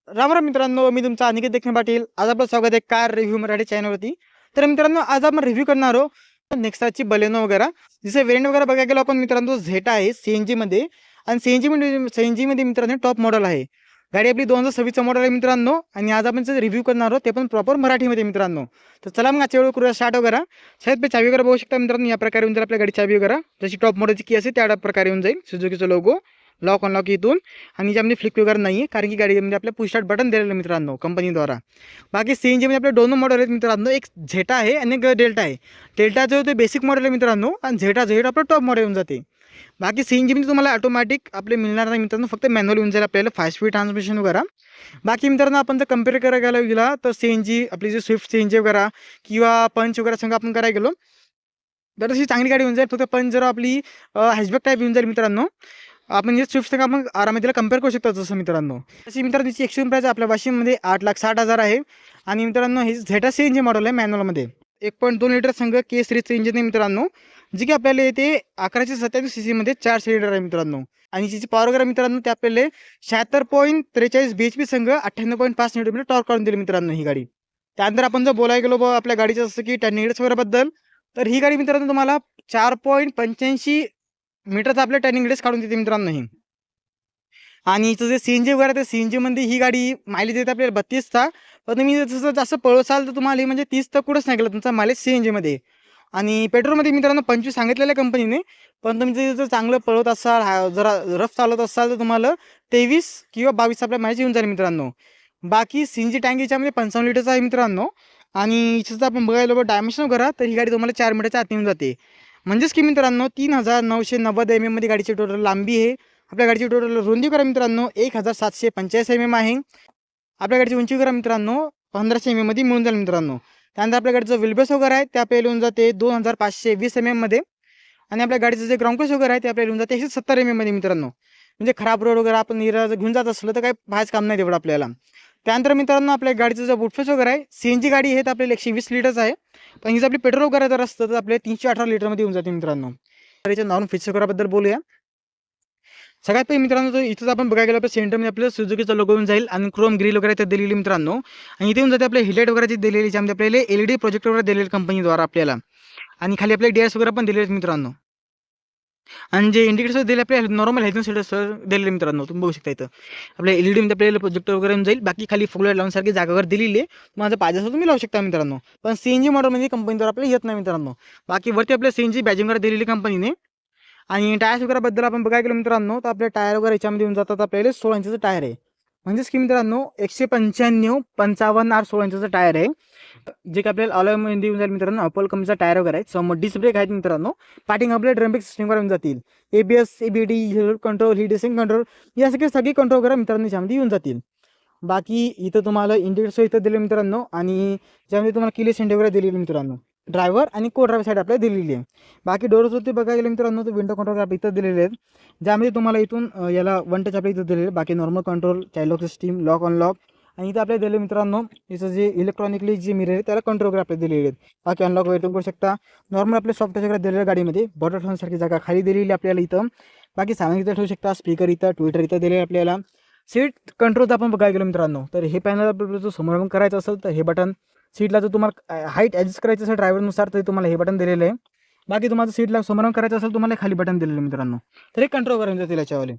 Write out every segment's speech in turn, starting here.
राम राम मित्रांनो, मी तुमचा अनिकेत देखणे पाटील. आज आपलं स्वागत आहे कार रिव्ह्यू मराठी चॅनलवरती. तर मित्रांनो, आज आपण रिव्ह्यू करणार आहोत नेक्साची बलेनो वगैरे. जसे व्हेरियंट वगैरे बघायला गेलो आपण मित्रांनो, झेटा आहे सीएनजी मध्ये. आणि सीएनजी मध्ये मित्रांनो टॉप मॉडेल आहे. गाडी आपली 2026 मॉडेल आहे मित्रांनो. आणि आज आपण रिव्ह्यू करणार आहोत ते पण प्रॉपर मराठीमध्ये मित्रांनो. तर चला मग आजच्या वेळी करूया स्टार्ट वगैरे. शायद पे चावी वगैरे बघू शकता मित्रांनो, या प्रकारे येऊन जाईल आपल्या गाडी चावी वगैरे. जशी टॉप मॉडेलची की असते त्या प्रकारे येऊन जाईल. सुझुकीचा लोगो, लॉक अनलॉक इथून. आणि याच्यामध्ये फ्लिक वगैरे नाही आहे, कारण की गाडीमध्ये आपल्या पुश स्टार्ट बटन दिलेलं आहे मित्रांनो कंपनीद्वारा. बाकी सीएनजीमध्ये आपले दोन मॉडेल आहेत मित्रांनो, एक झेटा आहे आणि एक डेल्टा आहे. डेल्टा जो ते बेसिक मॉडेल आहे मित्रांनो, आणि झेटा आपलं टॉप मॉडेल येऊन जाते. बाकी सीएनजीमध्ये तुम्हाला ऑटोमॅटिक आपले मिळणार नाही मित्रांनो, फक्त मॅन्युअल येऊन जाईल आपल्याला 5 स्पीड ट्रान्समिशन वगैरे. बाकी मित्रांनो, आपण जर कम्पेअर करायला गेला तर सीएनजी आपली जी स्विफ्ट सीएनजी वगैरे किंवा पंच वगैरे संग आपण करायला गेलो तर तशी चांगली गाडी येऊन जाईल. फक्त पंच जर आपली हॅशबॅक टाईप येऊन जाईल मित्रांनो. आपण जे स्विफ्ट संग आपण आरामात तिला कम्पेअर करू शकतो जसं मित्रांनो. तशी मित्रांनो तिची एक्सट्रीम प्राईस आपल्या वाशिममध्ये 8,60,000 आहे. आणि मित्रांनो हे झेटा सीएनजी मॉडेल आहे मॅन्युअलमध्ये. 1.2 लिटर संघ के सिरीजचं इंजिन आहे मित्रांनो, जी की आपल्याला येते 1127 सीसी मध्ये 4 सिलेंडर आहे मित्रांनो. आणि तिची पॉवर वगैरे मित्रांनो ते आपल्याला 76.43 BHP संघ 98.5 न्यूटन टॉर्क काढून दिली मित्रांनो ही गाडी. त्यानंतर आपण जर बोलायला गेलो आपल्या गाडीचं जसं की टर्निंग वगैरे बद्दल, तर ही गाडी मित्रांनो तुम्हाला 4.85 मीटरचा आपल्या टर्निंग रेडियस काढून देते मित्रांनो ही. आणि हिचं जे सीएनजी वगैरे ते सीएनजीमध्ये ही गाडी मायलेज देते आपल्याला 32चा. पण तुम्ही जसं जास्त पळसाल तर तुम्हाला म्हणजे 30 तर कुठंच नाही गेलं तुमचा मायलेज सीएनजीमध्ये. आणि पेट्रोलमध्ये मित्रांनो 25 सांगितलेलं आहे कंपनीने. पण तुम्ही जर चांगलं पळवत असाल, जरा रफ चालवत असाल तर तुम्हाला 23 किंवा 22 आपल्या मायलेज येऊन जाईल मित्रांनो. बाकी सीएनजी टँक याच्यामध्ये 55 लिटरचा आहे मित्रांनो. आणि हिचं जर आपण बघायला डायमेन्शन वगैरे तर ही गाडी तुम्हाला 4 मीटरच्या आत येऊन जाते. म्हणजेच की मित्रांनो 3990 mm मध्ये गाडीची टोटल लांबी आहे. आपल्या गाडीची टोटल रुंदी करा मित्रांनो 1785 mm आहे. आपल्या गाडीची उंची करा मित्रांनो 1500 mm मध्ये मिळून जाईल मित्रांनो. त्यानंतर आपल्या गाडीचं व्हीलबेस वगैरे आहे ते आपल्याला येऊन जाते 2520 mm मध्ये. आणि आपल्या गाडीचं जे ग्राउंड क्लिअरन्स वगैरे आहे ते आपल्याला येऊन जाते 170 mm मध्ये मित्रांनो. म्हणजे खराब रोड वगैरे आपण घेऊन जात असलं तर काही बाहेरच काम नाही तेवढं आपल्याला. त्यानंतर मित्रांनो आपल्या गाडीचं जो बुटफेस वगैरे आहे, सीएनजी गाडी आहे तर आपल्याला 120 लिटरचं आहे. पण हिचं आपली पेट्रोल वगैरे जर असतं तर आपल्याला 318 लिटरमध्ये येऊन जाते मित्रांनो. गाडीच्या नॉर्मल फीचर वगैरेबद्दल बोलूया. सगळ्यात पहिले मित्रांनो तर इथं आपण बघायला गेलो आपल्या सेंटरमध्ये आपल्याला सुझुकीचा लोगो येऊन जाईल आणि क्रोम ग्रिल वगैरे ते दिलेली मित्रांनो. आणि इथे येऊन जाते आपल्या हेडलाईट वगैरे दिलेली, ज्यामध्ये आपल्याला LED प्रोजेक्टर वगैरे दिलेले कंपनीद्वारा आपल्याला. आणि खाली आपले डीआरएस वगैरे पण दिलेले मित्रांनो. आणि जे इंडिकेटर्स दिले आपल्याला नॉर्मल हेल्थ सेटर्स दिलेले मित्रांनो, तुम्ही बघू शकता इथं आपल्या LED मध्ये आपल्याला प्रोजेक्टर वगैरे येऊन जाईल. बाकी खाली फुगलाईट लावण्यासारखी जागा वगैरे दिलेली आहे, माझं पाहिजे असं तुम्ही लावू शकता मित्रांनो. पण सीएनजी मॉडेलमध्ये कंपनीद्वारा आपल्याला येत नाही मित्रांनो. बाकी वरती आपल्या सीएनजी बॅजिंग वगैरे दिलेली कंपनीने. आणि टायर्स वगैरे बद्दल आपण बघायला गेलो मित्रांनो तर आपले टायर वगैरे याच्यामध्ये येऊन जातात आपल्याला 16 इंचचं टायर आहे. म्हणजेच की मित्रांनो 195 55 R 16 इंचचं टायर आहे, जे की आपल्याला अलॉयमध्ये येऊन जाईल मित्रांनो. अपोल कंपनीचा टायर वगैरे आहे. समोर डिस्क ब्रेक आहेत मित्रांनो. पार्टिंग आपल्या ड्रम ब्रेक सिस्टम वगैरे येऊन जातील. ABS, ABD, हिल कंट्रोल, ही डिसिंग कंट्रोल यासारखे सगळे कंट्रोल वगैरे मित्रांनो याच्यामध्ये येऊन जातील. बाकी इथं तुम्हाला इंडिकेटर्स इथं दिले मित्रांनो. आणि ज्यामध्ये तुम्हाला किलेस एंड वगैरे दिलेली मित्रांनो. ड्रायव्हर आणि को ड्रायव्हर साईड आपल्याला दिलेली आहे. बाकी डोर्सवरती बघायला गेलं मित्रांनो तर विंडो कंट्रोल आपल्या इथं दिलेले आहेत, ज्यामध्ये तुम्हाला इथून याला वन टच आपल्या इथं दिलेले. बाकी normal control, child lock system, lock unlock. आणि इथं आपल्याला दिले मित्रांनो याचं जे इलेक्ट्रॉनिकली जे मिरर आहे त्याला कंट्रोल वगैरे आपल्याला दिलेले आहेत. बाकी अनलॉक वगैरे तुम्ही करू शकता. नॉर्मल आपले सॉफ्ट टच वगैरे दिलेल्या गाडीमध्ये बॉटल ठेवण्यासारखी जागा खाली दिलेली आपल्याला इथं. बाकी सामान इथं ठेवू शकता, स्पीकर इथं, ट्विटर इथं दिले आपल्याला. सीट कंट्रोल आपण बघायला गेलो मित्रांनो तर हे पॅनल आपल्याला जो समोर करायचं असेल तर हे बटन. सीटला जर तुम्हाला हाईट ॲडजस्ट करायचं असेल ड्रायव्हरनुसार तर तुम्हाला हे बटन दिलेलं आहे. बाकी तुम्हाला सीटला समोर करायचं असेल तुम्हाला खाली बटन दिलेलं मित्रांनो. तर हे कंट्रोल करायचं जातील याच्यावाले.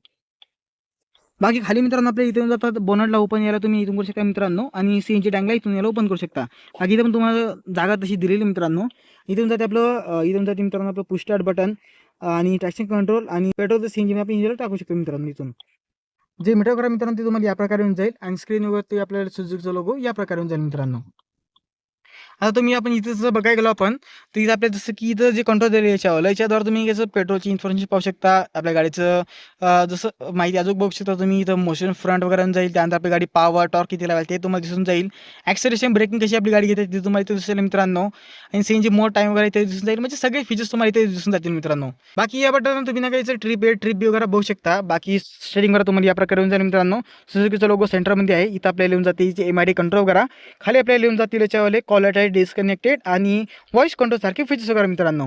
बाकी खाली मित्रांनो आपल्या इथे जातात बोनटला ओपन यायला तुम्ही इथून करू शकता मित्रांनो. आणि सीएनजी टँकला इथून यायला ओपन करू शकता. बाकी इथं पण तुम्हाला जागा तशी दिलेली मित्रांनो. इथून जाते आपलं इथून जाते मित्रांनो आपलं पुश स्टार्ट बटन आणि ट्रॅक्शन कंट्रोल आणि पेट्रोल सीएनजी आपण इंजिनला टाकू शकतो मित्रांनो. इथून जे मीटर करा मित्रांनो ते तुम्हाला या प्रकारे येऊन जाईल. आणि स्क्रीनवरती आपल्याला सुझुकीचा लोगो या प्रकारे येऊन जाईल मित्रांनो. आता तुम्ही आपण इथं जर बघायला गेलो आपण तर इथं आपल्या जसं की इथं जे कंट्रोल दिले याच्याद्वारे तुम्ही याचं पेट्रोलची इन्फॉर्मेशन पाहू शकता. आपल्या गाडीचं जसं माहिती अजून बघू शकता तुम्ही. इथं मोशन फ्रंट वगैरे जाईल. त्यानंतर आपली गाडी पॉवर टॉर्क किती लावेल ते तुम्हाला दिसून जाईल. ॲक्सेलरेशन ब्रेकिंग कशी आपली गाडी घेते ते तुम्हाला इथे दिसेल मित्रांनो. आणि सीएनजी मोर टाईम वगैरे इथे दिसून जाईल. म्हणजे सगळे फीचर्स तुम्हाला इथे दिसून जातील मित्रांनो. बाकी या बटन तुम्ही ना काही ट्रिप वगैरे बघू शकता. बाकी स्टेरिंग वगैरे तुम्हाला या प्रकारे येऊन जाईल मित्रांनो. सुझुकीचा लोगो सेंटरमध्ये आहे. इथं आपल्याला येऊन जाते MID कंट्रोल वगैरे. खाली आपल्याला येऊन जातील याच्यावाले कॉलर टाईट, डिस्कनेक्टेड आणि व्हॉइस कंट्रोल सारखे फीचर्स वगैरे मित्रांनो.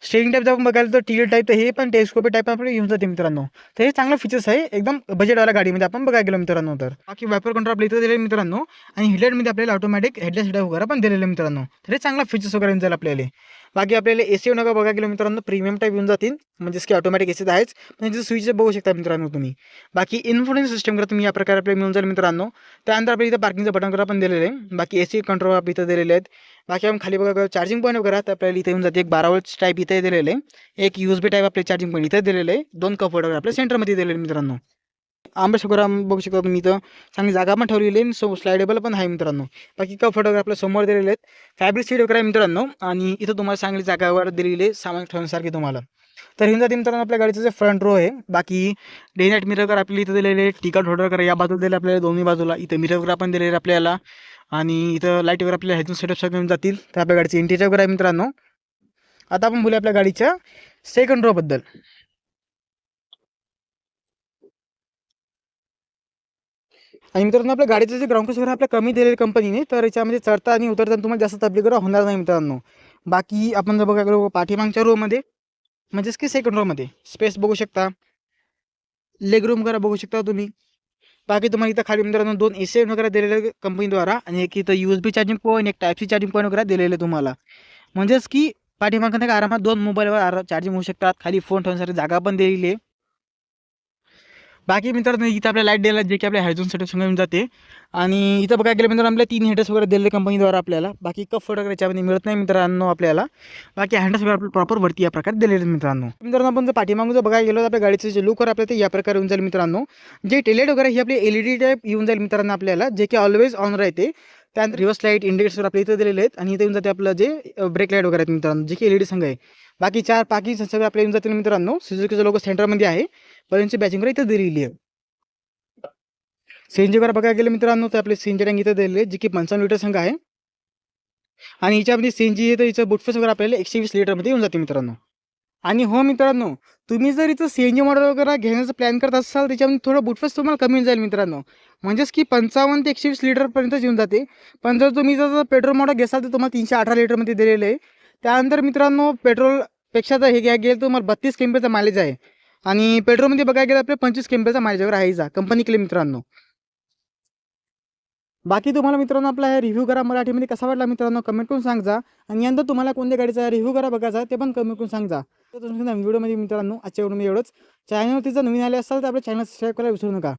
स्टेरिंग टाईप आपण बघायला तर टी टाईप, तर हे पण टेलिस्कोपिक टाईप आपल्याला येऊन जाते मित्रांनो. तर हे चांगलं फीचर्स आहे एकदम बजेटवाल्या गाडीमध्ये आपण बघायला गेलो मित्रांनो. तर बाकी वायपर कंट्रोल आपल्या इथं दिलेले मित्रांनो, आणि हेडलाईटमध्ये आपल्याला ऑटोमॅटिक हेडलाईट सेटअप वगैरे पण दिलेले मित्रांनो. तर हे चांगला फीचर्स वगैरे येऊन जाईल आपल्याला. बाकी आपल्याला एसी नका बघायला गेलो मित्रांनो, प्रीमियम टाईप येऊन जातील, म्हणजेच की ऑटोमॅटिक एसी आहेच, पण स्विच बघू शकता मित्रांनो तुम्ही. बाकी इन्फॉर्मेशन सिस्टम करा तुम्ही या प्रकारे आपल्याला मिळून जाईल मित्रांनो. त्यानंतर आपल्या इथं पार्किंगचं बटन करा पण दिलेलं आहे. बाकी एसी कंट्रोल आप इथं दिलेले आहेत. बाकी आपण खाली बघा चार्जिंग पॉईंट वगैरे तर आपल्याला इथे येऊन जाते. एक 12 वोल्ट टाईप इथे दिलेलं आहे, एक USB टाईप आपले चार्जिंग पॉईंट इथे दिलेलं आहे, 2 कप वगैरे आपल्या सेंटरमध्ये दिलेले मित्रांनो. आंबेस वगैरे बघू शकता तुम्ही, इथं चांगली जागा पण ठेवलेली आहे, सो स्लायडेबल पण आहे मित्रांनो. बाकी कप वगैरे आपल्या समोर दिलेले आहेत, फॅब्रिक सीट वगैरे आहे मित्रांनो, आणि इथं तुम्हाला चांगली जागा वगैरे दिलेली आहे सामान ठेवण्यासारखी तुम्हाला. तर येऊन जाते मित्रांनो आपल्या गाडीचं जे फ्रंट रो आहे. बाकी डे नाईट मिरर वगैरे आपल्याला इथं दिलेले आहे, टिकट होल्डर वगैरे या बाजूला दिले आपल्याला, दोन्ही बाजूला इथं मिरर वगैरे पण दिलेले आपल्याला, आणि इथं लाईट वगैरे आपल्या ह्यातून सेटअप सगळं येऊन जातील. तर आपल्या गाडीचे इंटिरियर वगैरे आहे मित्रांनो. आता आपण बोलूया आपल्या गाडीच्या सेकंड रो बद्दल. आणि मित्रांनो आपल्या गाडीचं जे ग्राउंड वगैरे आपल्या कमी दिलेली कंपनीने, तर याच्यामध्ये चढता आणि उतरताना तुम्हाला जास्त तकलीफ वगैरे होणार नाही मित्रांनो. बाकी आपण जर बघा गेलो पाठीमागच्या रोमध्ये, म्हणजेच की सेकंड रोमध्ये स्पेस बघू शकता, लेग रूम वगैरे बघू शकता तुम्ही. बाकी तुम्हाला इथं खाली मित्रांनो 2 AC वगैरे दिलेले कंपनीद्वारा, आणि एक इथं USB चार्जिंग पॉईंट, एक टाईप सी चार्जिंग पॉईंट वगैरे दिलेले तुम्हाला. म्हणजेच की पाठीमागं आरामात 2 मोबाईलवर चार्जिंग होऊ शकतात. खाली फोन ठेवण्यासाठी जागा पण दिलेली आहे. बाकी मित्रांनो इथं आपल्या लाईट दिला, जे की आपल्या हायझोन सेटअप संग येऊन जाते, आणि इथं बघायला गेलं मित्रांनो आपल्या 3 हेडर्स वगैरे दिलेले कंपनीद्वारा आपल्याला. बाकी कप फोटो वगैरे याच्यामध्ये मिळत नाही मित्रांनो आपल्याला. बाकी हँडल्स वगैरे आपल्याला प्रॉपर वरती या प्रकारे दिलेले मित्रांनो. आपण जर पाठीमागून जर बघायला गेलो तर आपल्या गाडीचं जे लुक आपल्याला ते या प्रकारे येऊन जाईल मित्रांनो. जे टेलेट वगैरे ही आपली LED टाईप येऊन जाईल मित्रांनो आपल्याला, जे की ऑलवेज ऑन राहते. त्यानंतर रिव्हर्स लाईट इंडिकेटर्स आपल्या इथं दिलेले आहेत, आणि इथे येऊन जाते आपलं जे ब्रेक लाईट वगैरे आहेत मित्रांनो, जे की LED संघ आहे. बाकी 4 पार्किंग सगळे आपल्या येऊन जातील मित्रांनो. सुझुकीचं लोगो सेंटरमध्ये आहे, पर्यंतची बॅचिंग इथं दिलेली आहे. सीएनजी वगैरे बघायला गेलं मित्रांनो तर आपले सीएनजी टँक इथं दिलेले, जे की 55 लिटर संघ आहे, आणि याच्यामध्ये सीएनजी आहे तर याचं बुटफेस वगैरे आपल्याला 120 लिटरमध्ये येऊन जाते मित्रांनो. आणि हो मित्रांनो, तुम्ही जर इथं सीएनजी मॉडेल वगैरे घेण्याचा प्लॅन करत असाल, त्याच्यामध्ये थोडं बुटफेस तुम्हाला कमी जाईल मित्रांनो. म्हणजेच की 55 ते 120 लिटरपर्यंतच येऊन जाते. पण जर तुम्ही जर पेट्रोल मॉडेल घेसाल तर तुम्हाला 318 लिटरमध्ये दिलेलं आहे. त्यानंतर मित्रांनो पेट्रोलपेक्षा जर हे घ्या गेलं तर तुम्हाला 32 किलोमीटरचा मायलेज आहे, आणि पेट्रोलमध्ये बघायला गेलं आपल्या 25 किलोमीटरचा मायलेज वगैरे आहे, जा कंपनी क्लेम मित्रांनो. बाकी तुम्हाला मित्रांनो आपला हा रिव्ह्यू करा मराठीमध्ये कसा वाटला मित्रांनो कमेंट करून सांगा, आणि यंदा तुम्हाला कोणत्या गाडीचा रिव्ह्यू करा बघायचा ते पण कमेंट करून सांगा. तर तुम्ही व्हिडिओमध्ये मित्रांनो आजच्या व्हिडिओमध्ये एवढंच. चॅनलवरती जर नवीन आले असाल तर आपल्या चॅनल सबस्क्राईब करायला विसरू नका.